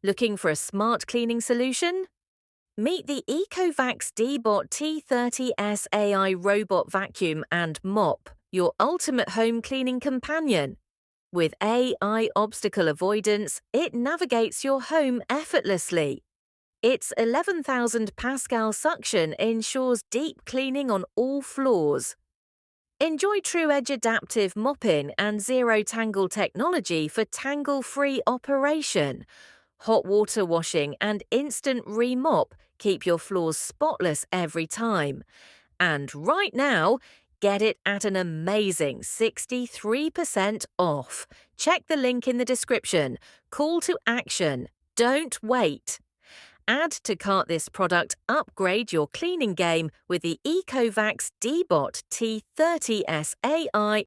Looking for a smart cleaning solution? Meet the ECOVACS DEEBOT T30S AI robot vacuum and mop, your ultimate home cleaning companion. With AI obstacle avoidance, it navigates your home effortlessly. Its 11,000 Pascal suction ensures deep cleaning on all floors. Enjoy TruEdge Adaptive Mopping and ZeroTangle Technology for tangle-free operation. Hot water washing and instant Re-Mop keep your floors spotless every time. And right now, get it at an amazing 63% off. Check the link in the description. Call to action. Don't wait. Add to cart this product, upgrade your cleaning game with the ECOVACS DEEBOT T30S AI